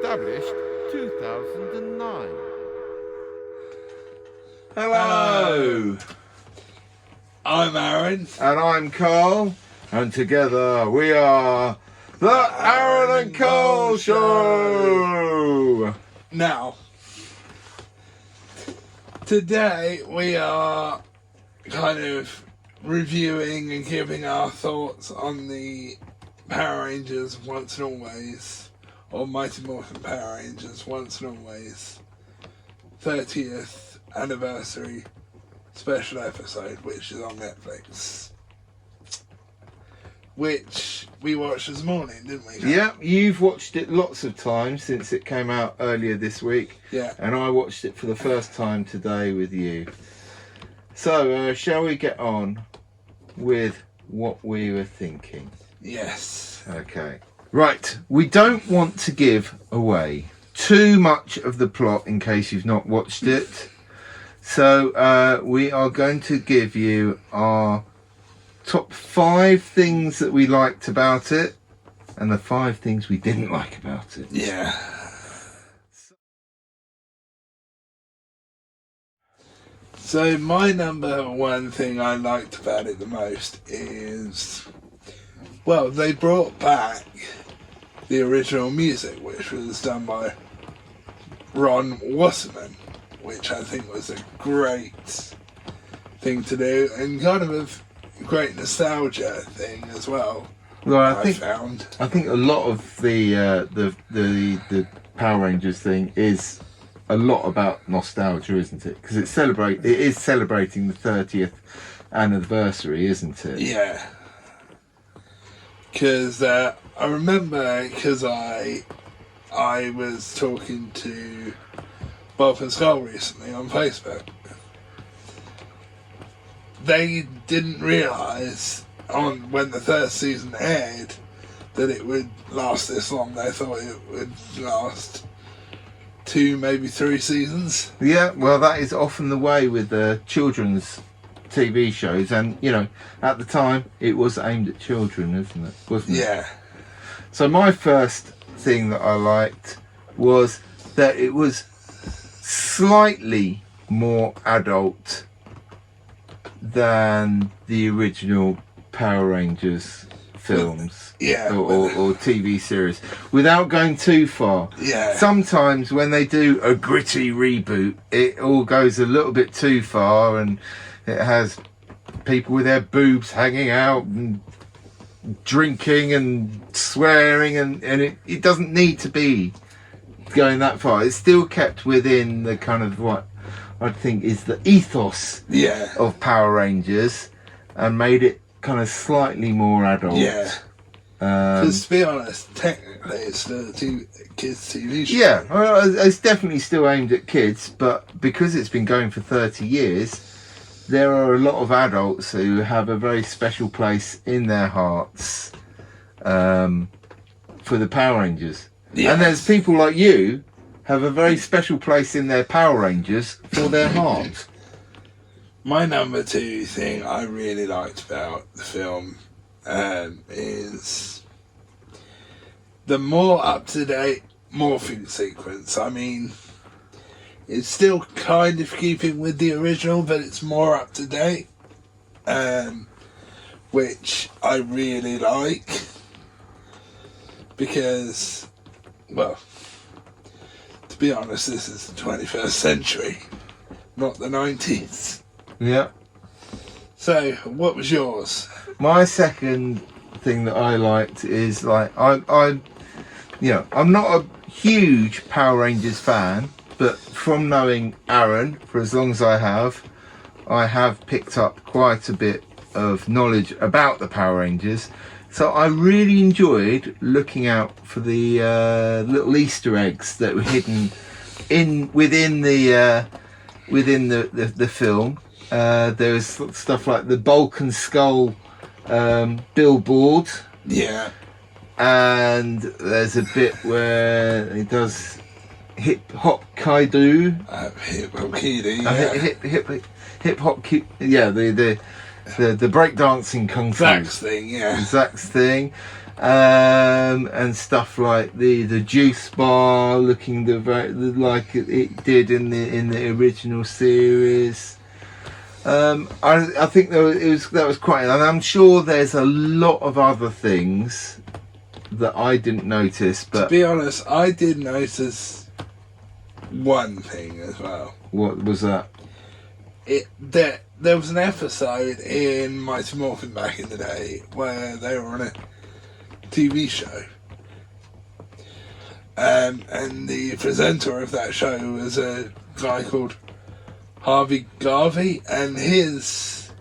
Established 2009. Hello! I'm Arran. And I'm Carl. And together we are the Arran and Carl Show! Now, today we are kind of reviewing and giving our thoughts on the Power Rangers Once and Always, or Mighty Morphin Power Rangers Once and Always 30th anniversary special episode, which is on Netflix, which we watched this morning, didn't we? Yeah, you've watched it lots of times since it came out earlier this week. Yeah. And I watched it for the first time today with you. So, shall we get on with what we were thinking? Yes. Okay. Right, we don't want to give away too much of the plot in case you've not watched it. So we are going to give you our top 5 things that we liked about it and the 5 things we didn't like about it. Yeah. So my number one thing I liked about it the most is, well, they brought back the original music, which was done by Ron Wasserman, which I think was a great thing to do, and kind of a great nostalgia thing as well. Well, I think a lot of the Power Rangers thing is a lot about nostalgia, isn't it? Because it is celebrating the 30th anniversary, isn't it? Yeah. Because I remember, because I was talking to Bob and Skull recently on Facebook. They didn't realise when the first season aired that it would last this long. They thought it would last 2, maybe 3 seasons. Yeah, well, that is often the way with children's TV shows, and at the time it was aimed at children, wasn't it? Yeah. So my first thing that I liked was that it was slightly more adult than the original Power Rangers films. Yeah, or TV series, without going too far. Yeah. Sometimes when they do a gritty reboot, it all goes a little bit too far, and it has people with their boobs hanging out and drinking and swearing, and it doesn't need to be going that far. It's still kept within the kind of what I think is the ethos of Power Rangers, and made it kind of slightly more adult. Yeah. Because to be honest, technically it's still a kids' TV show. Yeah, well, it's definitely still aimed at kids, but because it's been going for 30 years, there are a lot of adults who have a very special place in their hearts for the Power Rangers. Yes. And there's people like you have a very special place in their Power Rangers for their heart. My number 2 thing I really liked about the film is the more up-to-date morphing sequence. I mean, it's still kind of keeping with the original, but it's more up-to-date, which I really like, because, well, to be honest, this is the 21st century, not the 90s. Yeah. So, what was yours? My second thing that I liked is, like, I'm not a huge Power Rangers fan, but from knowing Arran for as long as I have picked up quite a bit of knowledge about the Power Rangers. So I really enjoyed looking out for the little Easter eggs that were hidden within the film. There was stuff like the Bulk and Skull billboard. Yeah. And there's a bit where he does hip hop kaido. Hip hop kaido. Yeah. Hip hop. Yeah. The breakdancing kung fu. Zack's thing. Yeah. Zack's thing. and stuff like the juice bar looking like it did in the original series. I think that was quite, and I'm sure there's a lot of other things that I didn't notice. But to be honest, I did notice one thing as well. What was that? There was an episode in Mighty Morphin back in the day where they were on a TV show, and the presenter of that show was a guy called Harvey Garvey, and his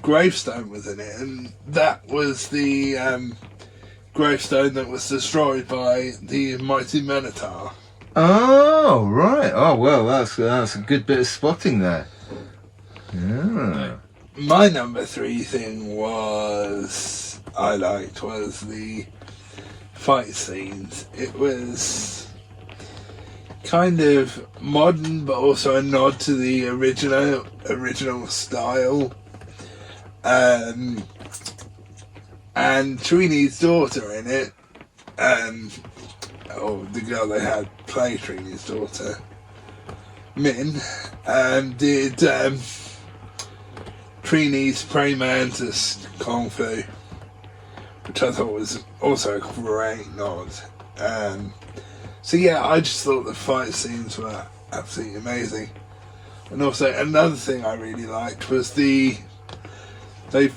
gravestone was in it, and that was the gravestone that was destroyed by the mighty Minotaur. Oh, right. Oh, well, that's a good bit of spotting there. Yeah. My number 3 thing I liked was the fight scenes. It was kind of modern, but also a nod to the original style. And Trini's daughter in it, the girl they had play Trini's daughter, Min, did Trini's praying mantis kung fu, which I thought was also a great nod. So yeah, I just thought the fight scenes were absolutely amazing. And also another thing I really liked was they've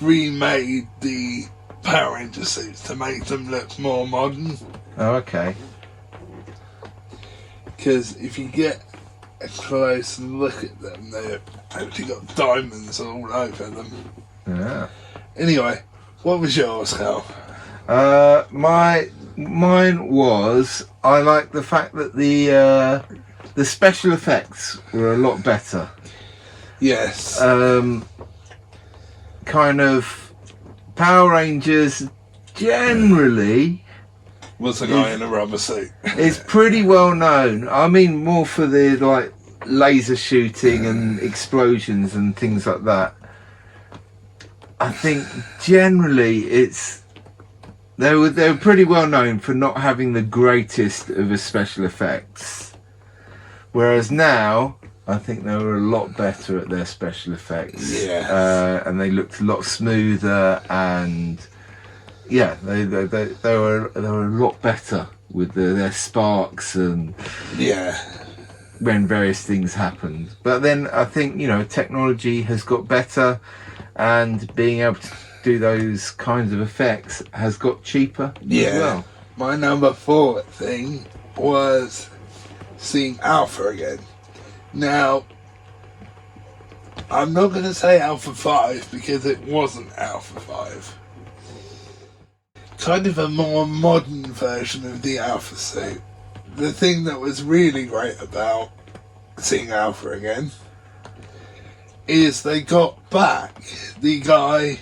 remade the Power Ranger suits to make them look more modern. Oh, okay. Because if you get a close look at them, they've actually got diamonds all over them. Yeah. Anyway, what was yours, Cal? Mine was, I like the fact that the special effects were a lot better. Yes. Kind of Power Rangers generally was a guy in a rubber suit. It's pretty well known. I mean, more for the like laser shooting and explosions and things like that. I think generally they were pretty well known for not having the greatest of the special effects. Whereas now, I think they were a lot better at their special effects. Yeah. And they looked a lot smoother, and yeah, they were a lot better with their sparks and when various things happened. But then I think, technology has got better, and being able to do those kinds of effects has got cheaper as well. My number 4 thing was seeing Alpha again. Now, I'm not going to say Alpha 5 because it wasn't Alpha 5. Kind of a more modern version of the Alpha suit. The thing that was really great about seeing Alpha again is they got back the guy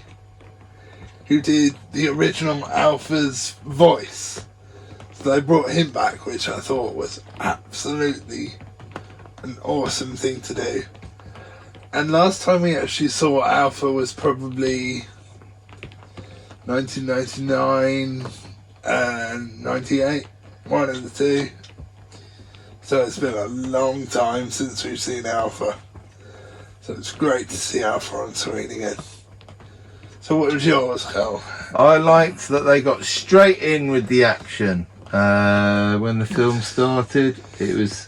who did the original Alpha's voice. So they brought him back, which I thought was absolutely an awesome thing to do. And last time we actually saw Alpha was probably 1999 and 98, one of the two. So it's been a long time since we've seen Alpha. So it's great to see Alpha on screen again. So what was yours, Carl? I liked that they got straight in with the action. When the film started, it was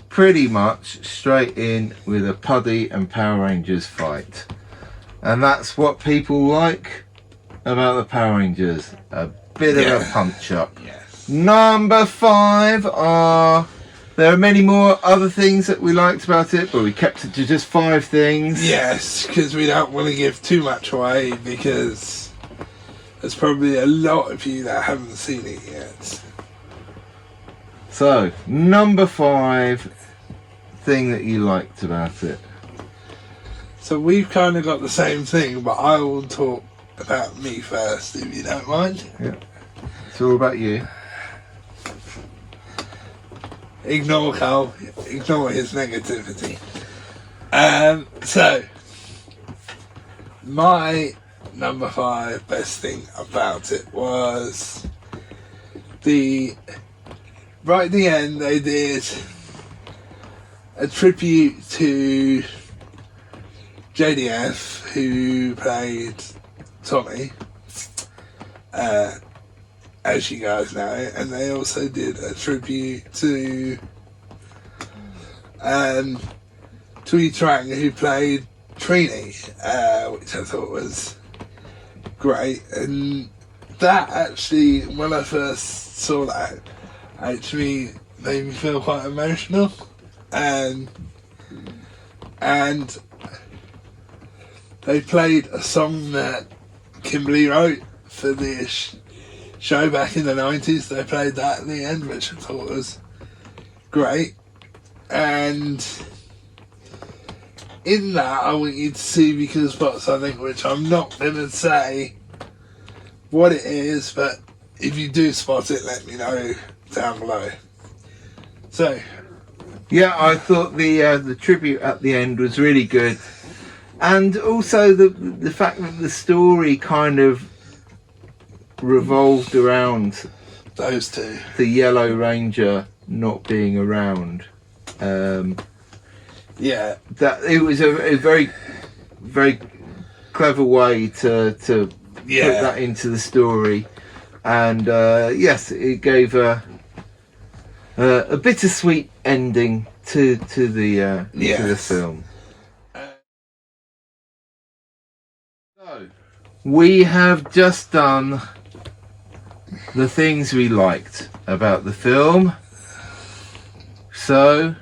pretty much straight in with a Puddy and Power Rangers fight. And that's what people like about the Power Rangers. A bit of a punch-up. Yes. Number 5 there are many more other things that we liked about it, but we kept it to just 5 things. Yes, because we don't want to give too much away, because there's probably a lot of you that haven't seen it yet. So, number 5 thing that you liked about it. So we've kind of got the same thing, but I will talk about me first, if you don't mind. Yeah. It's all about you. Ignore Carl, ignore his negativity. So, my number 5 best thing about it was right at the end they did a tribute to JDF, who played Tommy, as you guys know, and they also did a tribute to Trang, who played Trini, which I thought was great. And that actually, when I first saw that, actually made me feel quite emotional. And they played a song that Kimberly wrote for this show back in the 90s. They played that at the end, which I thought was great. And in that, I want you to see because spot something which I'm not going to say what it is, but if you do spot it, let me know down below. So, yeah, I thought the tribute at the end was really good, and also the fact that the story kind of revolved around those two, the Yellow Ranger not being around. Yeah, that it was a very, very clever way to put that into the story, and yes, it gave a bittersweet ending to the film. So we have just done the things we liked about the film. So,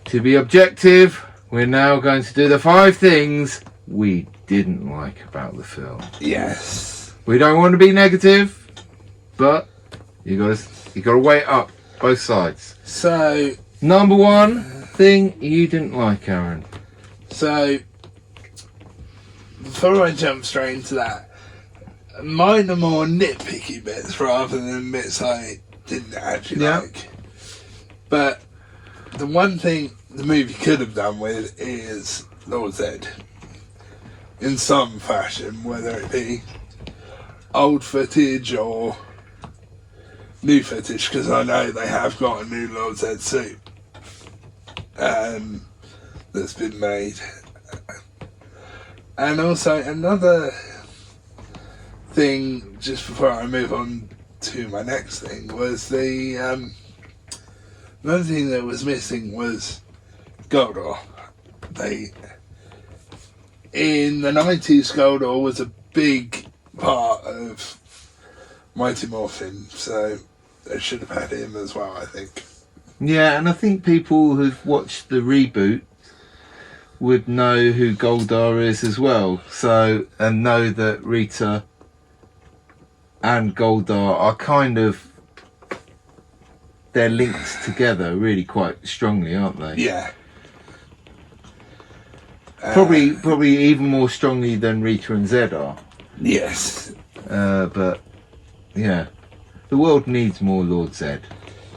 to be objective, we're now going to do the 5 things we didn't like about the film. Yes. We don't want to be negative, but you gotta weigh it up, both sides. So, number 1 thing you didn't like, Arran. So, before I jump straight into that, mine are more nitpicky bits rather than bits I didn't actually like. But the one thing the movie could have done with is Lord Zed in some fashion, whether it be old footage or new footage, because I know they have got a new Lord Zed suit that's been made. And also another thing, just before I move on to my next thing, was another thing that was missing was Goldor. In the 90s, Goldor was a big part of Mighty Morphin, so they should have had him as well, I think. Yeah, and I think people who've watched the reboot would know who Goldar is as well. So, and know that Rita and Goldar are kind of, they're linked together really quite strongly, aren't they? Yeah. Probably even more strongly than Rita and Zed are. Yes. But yeah, the world needs more Lord Zed.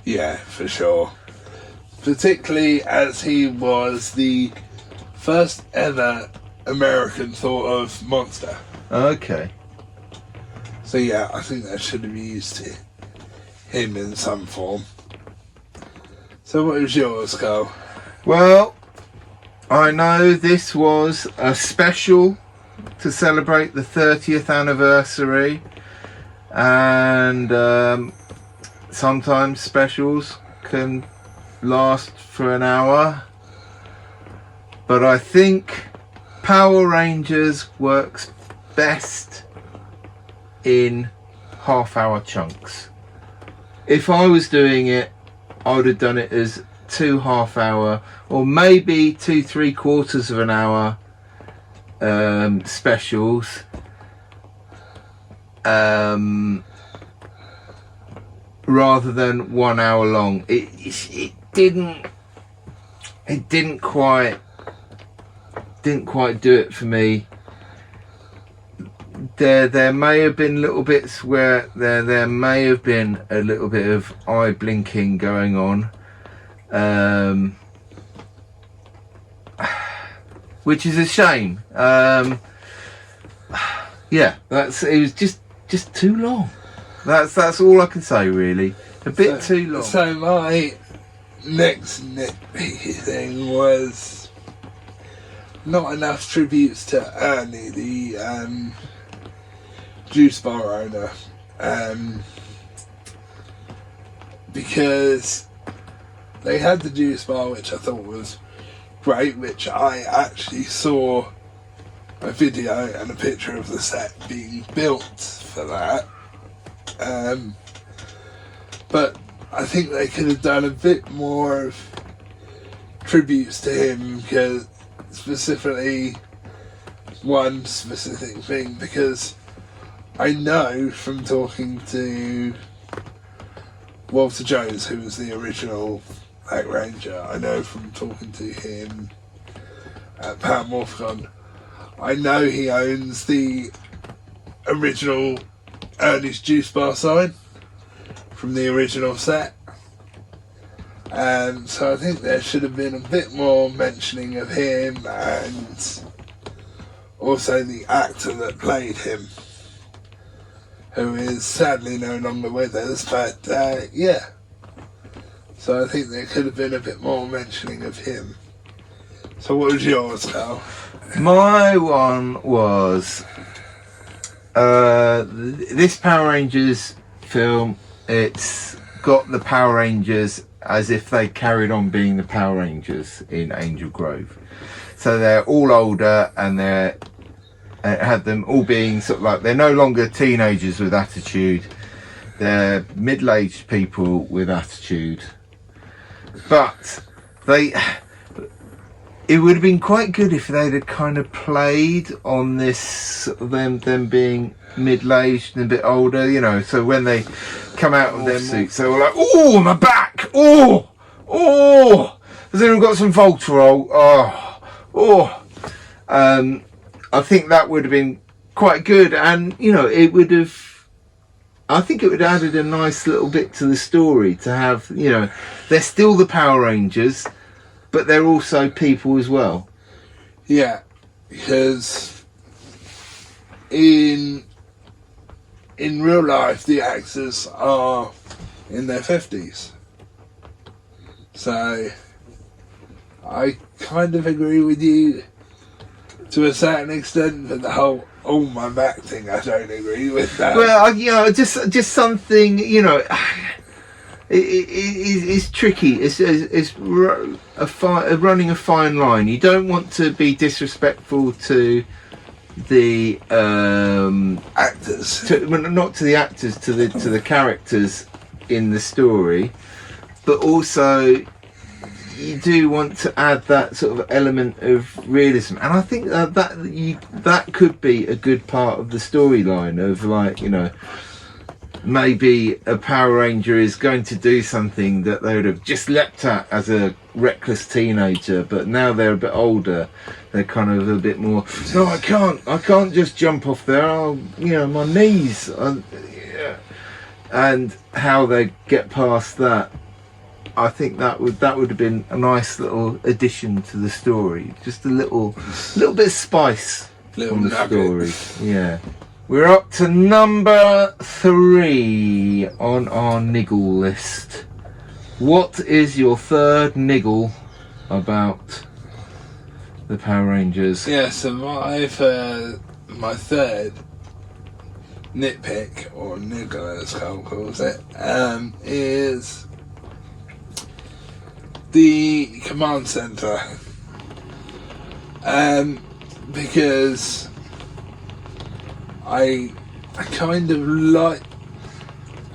Yeah, for sure. Particularly as he was the first ever American thought of monster. Okay. So yeah, I think that should have used him in some form. So what was yours, Carl? Well, I know this was a special to celebrate the 30th anniversary, and sometimes specials can last for an hour, but I think Power Rangers works best in half-hour chunks. If I was doing it, I would have done it as 2 half-hour or maybe 2 3/4 of an hour specials, rather than 1 hour long. It didn't quite do it for me. There may have been little bits where there may have been a little bit of eye blinking going on, which is a shame. Yeah, it was just too long. That's all I can say really. A bit too long. So my next nitpicky thing was not enough tributes to Ernie, the juice bar owner, because they had the juice bar, which I thought was great, which I actually saw a video and a picture of the set being built for that. But I think they could have done a bit more of tributes to him, because specifically one specific thing, because I know from talking to Walter Jones, who was the original Black Ranger, I know from talking to him at Morphin, I know he owns the original Ernie's Juice Bar sign from the original set. So I think there should have been a bit more mentioning of him, and also the actor that played him, who is sadly no longer with us, but yeah. So I think there could have been a bit more mentioning of him. So what was yours, Carl? My one was this Power Rangers film. It's got the Power Rangers as if they carried on being the Power Rangers in Angel Grove. So they're all older, and it had them all being sort of like, they're no longer teenagers with attitude. They're middle-aged people with attitude. But it would have been quite good if they'd have kind of played on this, them being middle-aged and a bit older, you know. So when they come out of their suits, they were like, "Oh, my back! Oh, oh!" Has anyone got some Voltarol? Oh, oh. I think that would have been quite good, and you know, it would have. I think it would have added a nice little bit to the story to have, you know, they're still the Power Rangers, but they're also people as well. Yeah, because in real life the actors are in their 50s. So I kind of agree with you to a certain extent, but the whole my back thing, I don't agree with that. Well, you know, just something, you know, it's tricky. It's running a fine line. You don't want to be disrespectful to the actors, not to the actors, to the characters in the story, but also you do want to add that sort of element of realism, and I think that could be a good part of the storyline of, like, you know, maybe a Power Ranger is going to do something that they would have just leapt at as a reckless teenager, but now they're a bit older, they're kind of a bit more, no, I can't just jump off there, you know, my knees, yeah. And how they get past that, I think that would have been a nice little addition to the story, just a little bit of spice on the story. Yeah. We're up to number 3 on our niggle list. What is your third niggle about the Power Rangers? Yeah, so my third nitpick, or niggle as Carl calls it, is the command center. Because I kind of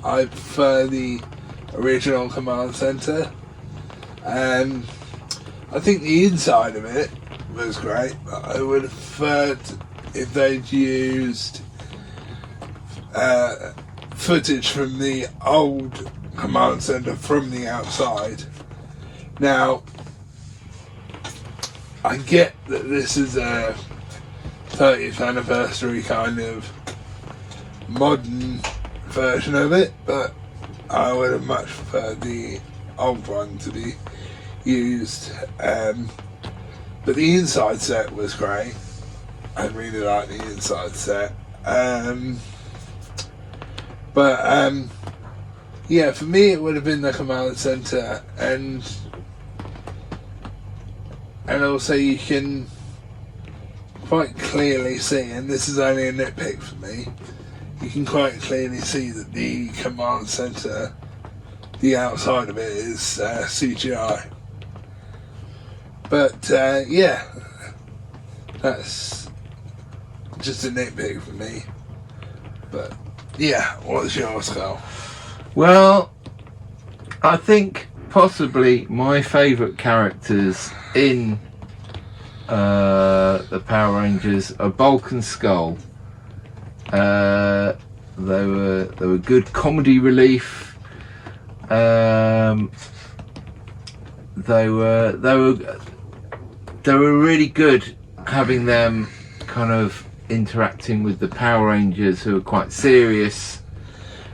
I prefer the original command center. I think the inside of it was great, but I would have preferred if they'd used footage from the old command center from the outside. Now, I get that this is a 30th anniversary kind of modern version of it, but I would have much preferred the old one to be used. But the inside set was great. I really liked the inside set. Yeah, for me it would have been the command center, and also you can quite clearly see, and this is only a nitpick for me, you can quite clearly see that the command center, the outside of it is CGI. But yeah, that's just a nitpick for me. But yeah, what's yours, Carl? Well, I think possibly my favourite characters in the Power Rangers are Bulk and Skull. They were good comedy relief. They were really good having them kind of interacting with the Power Rangers, who are quite serious.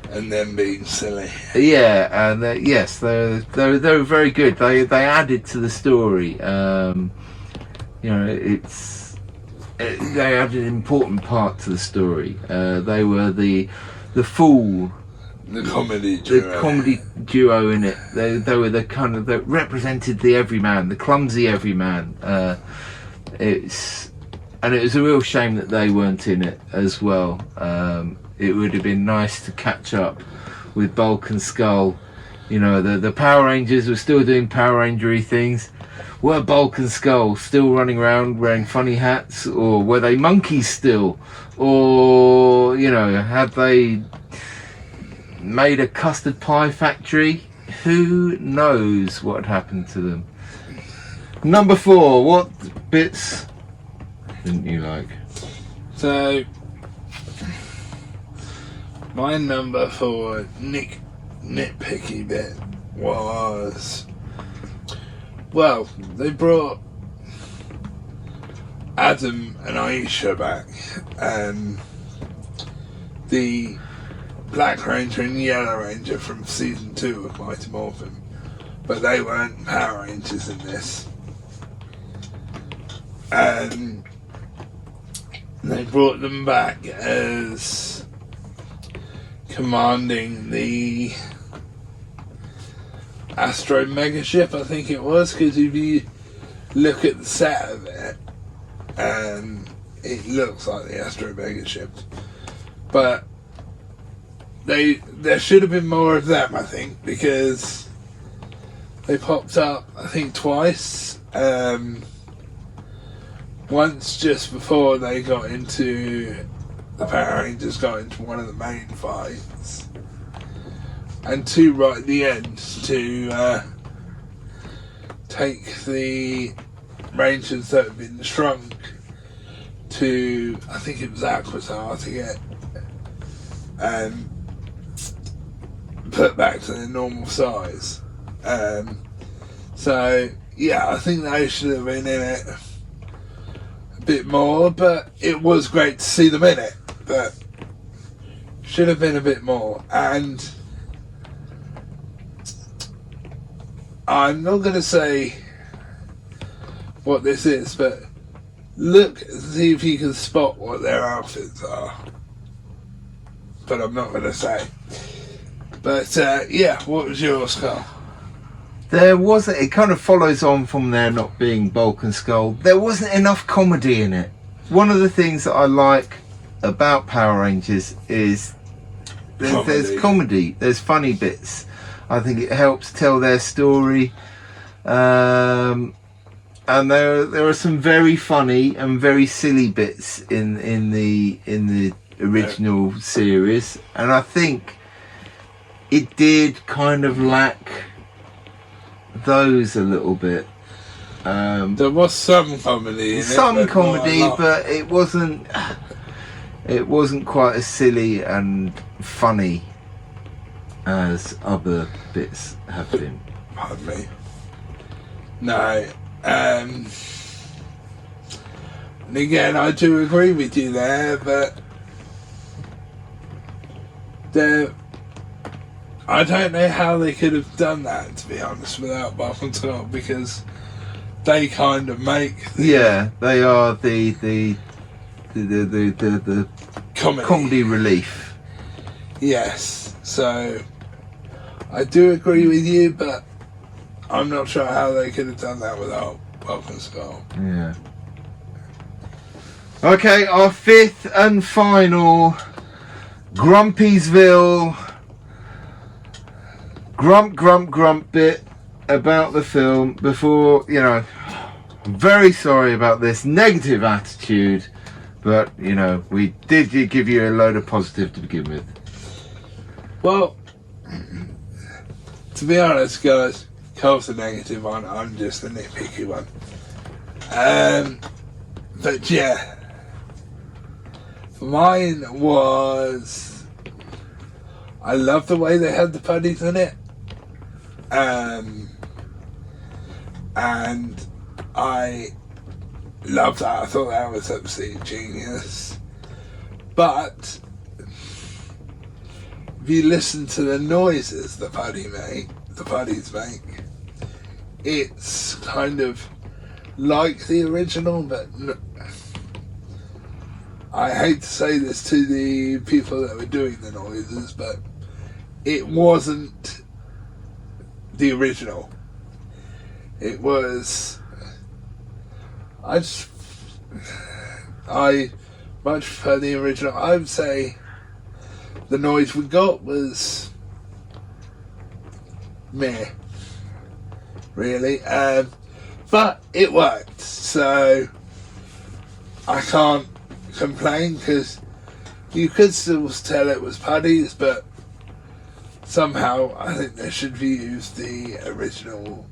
And then being silly. Yeah, and yes, they were very good. They added to the story. They added an important part to the story. They were the fool, the comedy duo in it. They were the kind of that represented the everyman, the clumsy everyman. It was a real shame that they weren't in it as well. It would have been nice to catch up with Bulk and Skull. You know, the Power Rangers were still doing Power Rangery things. Were Bulk and Skull still running around wearing funny hats, or were they monkeys still? Or, you know, had they made a custard pie factory? Who knows what happened to them? Number 4, what bits didn't you like? So, my number 4 nitpicky bit was, well, they brought Adam and Aisha back, and the Black Ranger and Yellow Ranger from season 2 of Mighty Morphin, but they weren't Power Rangers in this. And they brought them back as commanding the Astro Mega Ship, I think it was, because if you look at the set of it, it looks like the Astro Mega Ship. But there should have been more of them, I think, because they popped up, I think, twice. Once just before they got into, the Power Rangers got into one of the main fights, and 2 right at the end to take the Rangers that had been shrunk to, I think it was Aquatar, to get put back to their normal size. So yeah, I think they should have been in it a bit more, but it was great to see them in it, but should have been a bit more. And I'm not going to say what this is, but look, see if you can spot what their outfits are. But I'm not going to say. But yeah, what was yours, Carl? It kind of follows on from there not being Bulk and Skull. There wasn't enough comedy in it. One of the things that I like about Power Rangers is there's comedy, there's funny bits. I think it helps tell their story. And there are some very funny and very silly bits in the original series, and I think it did kind of lack those a little bit. There was some comedy in it, but it wasn't quite as silly and funny as other bits have been. Pardon me. No. And again, I do agree with you there, but I don't know how they could have done that, to be honest, without Buff and Scott, because they kind of make they are the comedy. relief. Yes, so I do agree with you, but I'm not sure how they could have done that without Welcome Skull. Yeah. Okay, our fifth and final Grumpysville grump bit about the film before, I'm very sorry about this negative attitude, but, we did give you a load of positive to begin with. Well, to be honest, guys, Cole's the negative one, I'm just the nitpicky one. But yeah, mine was, I love the way they had the putties in it. And I loved that. I thought that was absolute genius. But if you listen to the noises the putties make, it's kind of like the original, but I hate to say this to the people that were doing the noises, but it wasn't the original. It was, I much prefer the original. I would say the noise we got was meh, really, but it worked, so I can't complain, because you could still tell it was putties, but somehow I think they should have used the original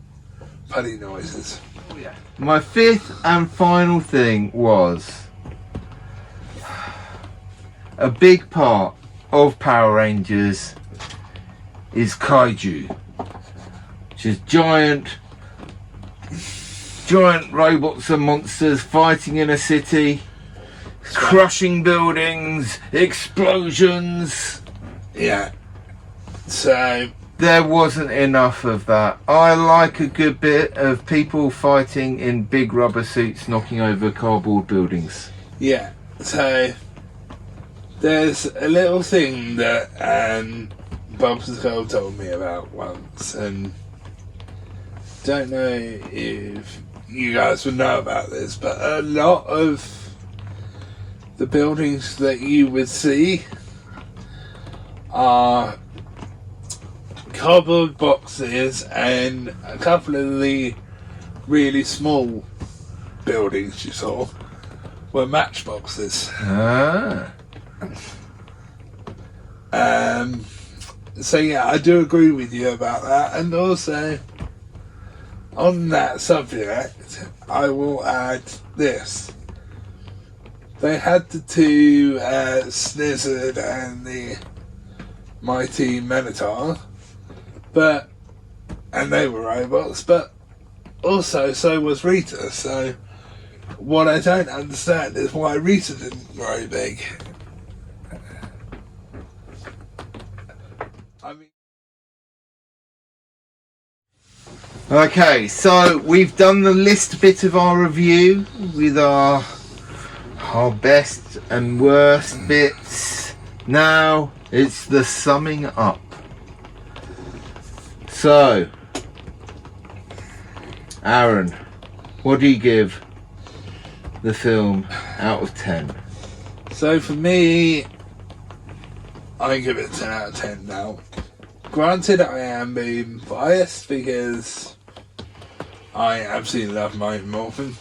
putty noises. Oh, yeah. My fifth and final thing was a big part of Power Rangers is kaiju, which is giant robots and monsters fighting in a city, crushing buildings, explosions. Yeah. So there wasn't enough of that. I like a good bit of people fighting in big rubber suits knocking over cardboard buildings. Yeah. So there's a little thing that Bob's Girl told me about once, and don't know if you guys would know about this, but a lot of the buildings that you would see are cardboard boxes, and a couple of the really small buildings you saw were matchboxes. So yeah, I do agree with you about that, and also on that subject I will add this. They had the two Snizzard and the Mighty Minotaur, and they were robots, but also so was Rita. So what I don't understand is why Rita didn't grow big. I mean, okay, so we've done the list bit of our review with our best and worst bits. Now it's the summing up. So, Arran, what do you give the film out of 10? so for me, I give it 10 out of 10 now. Granted, I am being biased because I absolutely love Mighty Morphin.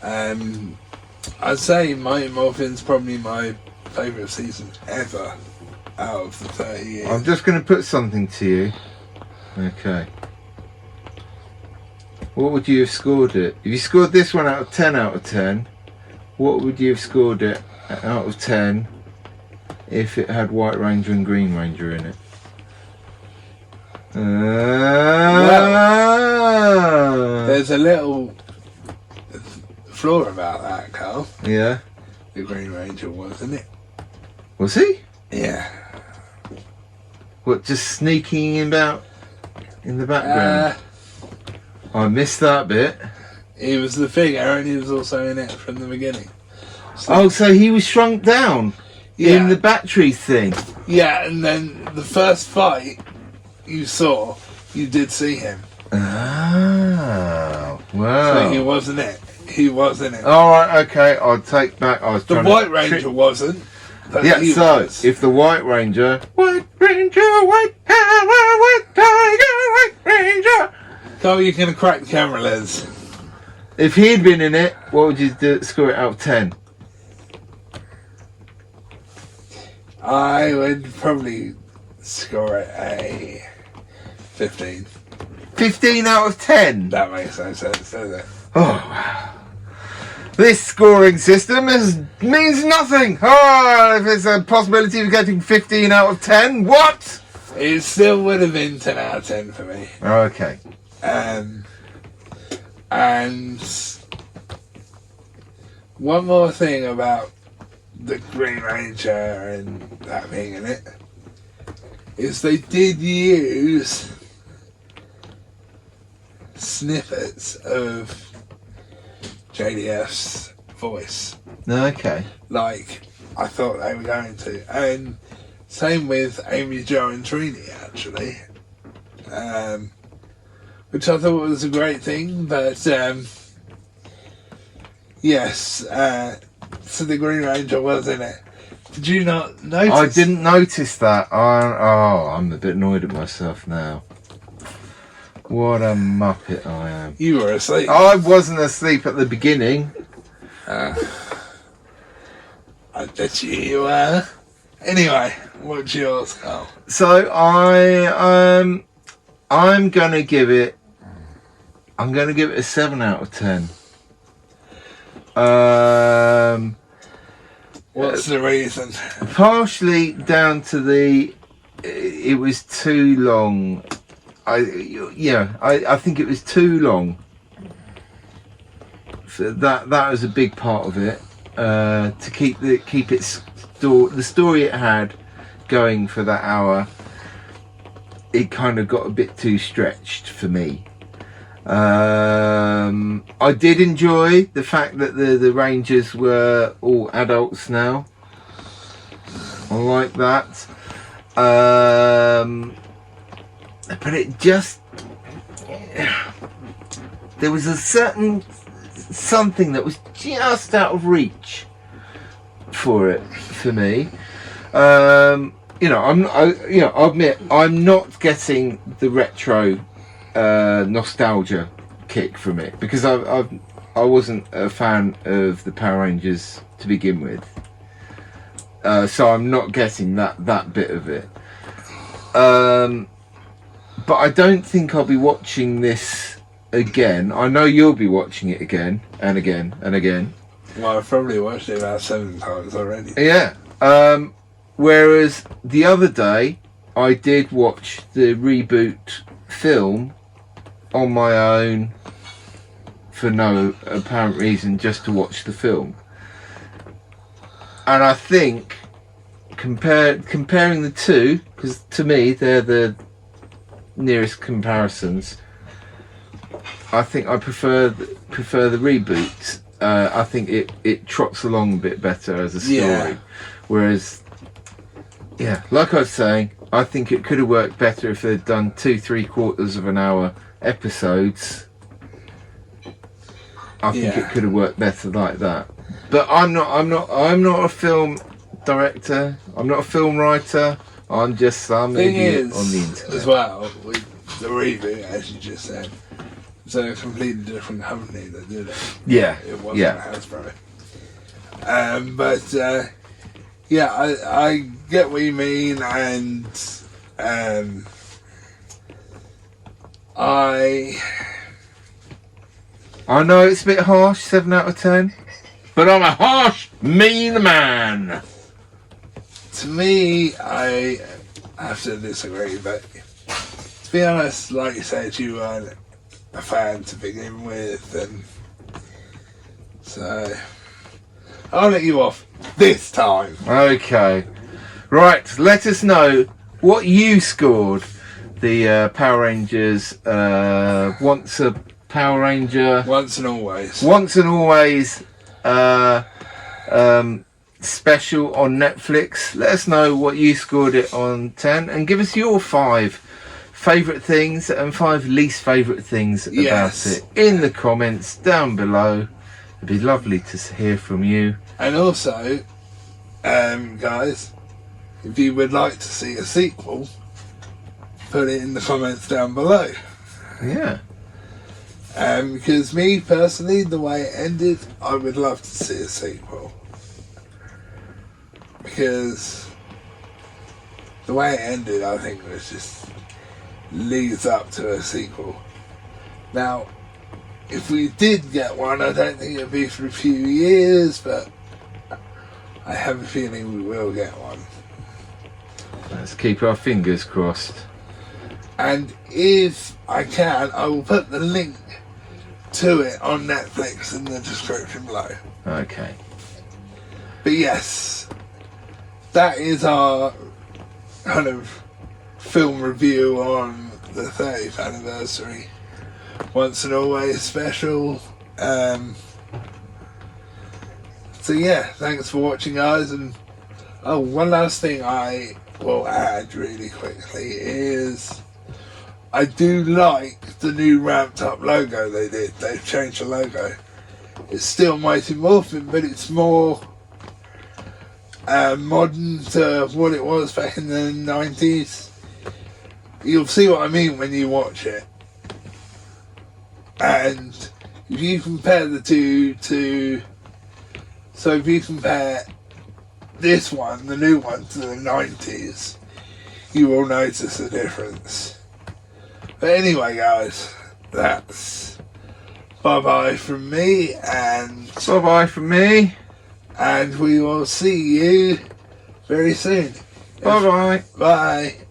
I'd say Mighty Morphin's probably my favourite season ever out of the 30 years. I'm just going to put something to you. Okay. What would you have scored it? If you scored this one out of 10, what would you have scored it out of 10 if it had White Ranger and Green Ranger in it? Well, there's a little flaw about that, Carl. Yeah. The Green Ranger, wasn't it? Was he? Yeah. What, just sneaking about in the background? I missed that bit. He was the figure, and he was also in it from the beginning. So he was shrunk down in the battery thing. Yeah, and then the first fight you saw, you did see him. Oh, wow. So he wasn't it. He wasn't it. All right, okay, I'll take back. The White Ranger wasn't. Yeah, so was. if the White Ranger, White Power, White Tiger, White Ranger. Carl, you're going to crack the camera, Liz. If he'd been in it, what would you score it out of 10? I would probably score it a 15. 15 out of 10? That makes no sense, does it? Oh, wow. This scoring system means nothing. Oh, if there's a possibility of getting 15 out of 10, what? It still would have been 10 out of 10 for me. Okay. And one more thing about the Green Ranger and that being in it is they did use snippets of JDF's voice. Okay. Like I thought they were going to. And same with Amy Jo and Trini, actually. Which I thought was a great thing, but yes, so the Green Ranger was in it. Did you not notice? I didn't notice that. I'm a bit annoyed at myself now. What a muppet I am. You were asleep. I wasn't asleep at the beginning. I bet you were. Anyway, what's yours, Carl? So I'm gonna give it a 7 out of 10. What's the reason? Partially down to it was too long. I think it was too long. So that was a big part of it. To keep the story it had going for that hour, it kind of got a bit too stretched for me. I did enjoy the fact that the Rangers were all adults now. I like that. But it just, there was a certain something that was just out of reach for me. I admit I'm not getting the retro nostalgia kick from it because I wasn't a fan of the Power Rangers to begin with, so I'm not getting that bit of it. But I don't think I'll be watching this again. I know you'll be watching it again and again and again. Well, I've probably watched it about 7 times already. Yeah. Whereas the other day I did watch the reboot film on my own for no apparent reason, just to watch the film. And I think comparing the two, because to me they're the nearest comparisons, I think I prefer the reboot. I think it trots along a bit better as a story, whereas like I was saying, I think it could have worked better if they'd done 2-3/4 of an hour episodes. I think it could have worked better like that. But I'm not a film director. I'm not a film writer. I'm just some idiot on the internet. As well, with the reboot, as you just said, it's a completely different company that did it. Yeah. It wasn't Hasbro. I get what you mean, and I know it's a bit harsh, 7 out of 10, but I'm a harsh, mean man. To me, I have to disagree, but to be honest, like you said, you weren't a fan to begin with, and so I'll let you off this time. Okay. Right, let us know what you scored the Power Rangers Once a Power Ranger. Once and always. special on Netflix. Let us know what you scored it on 10 and give us your 5 favourite things and 5 least favourite things about it in the comments down below. It'd be lovely to hear from you. And also, guys, if you would like to see a sequel, put it in the comments down below. Yeah. Because me personally, the way it ended, I would love to see a sequel. Because the way it ended, I think, was just leads up to a sequel. Now, if we did get one, I don't think it'd be for a few years, but I have a feeling we will get one. Let's keep our fingers crossed. And if I can, I will put the link to it on Netflix in the description below. Okay. But yes, that is our kind of film review on the 30th anniversary. Once and Always special. So yeah, thanks for watching, guys. And one last thing I will add really quickly is I do like the new ramped up logo they did. They've changed the logo. It's still Mighty Morphin, but it's more modern to what it was back in the 90s. You'll see what I mean when you watch it. And if you compare the two to... So if you compare this one, the new one, to the 90s, you will notice a difference. But anyway, guys, that's bye-bye from me, and... Bye-bye from me. And we will see you very soon. Bye-bye. Bye.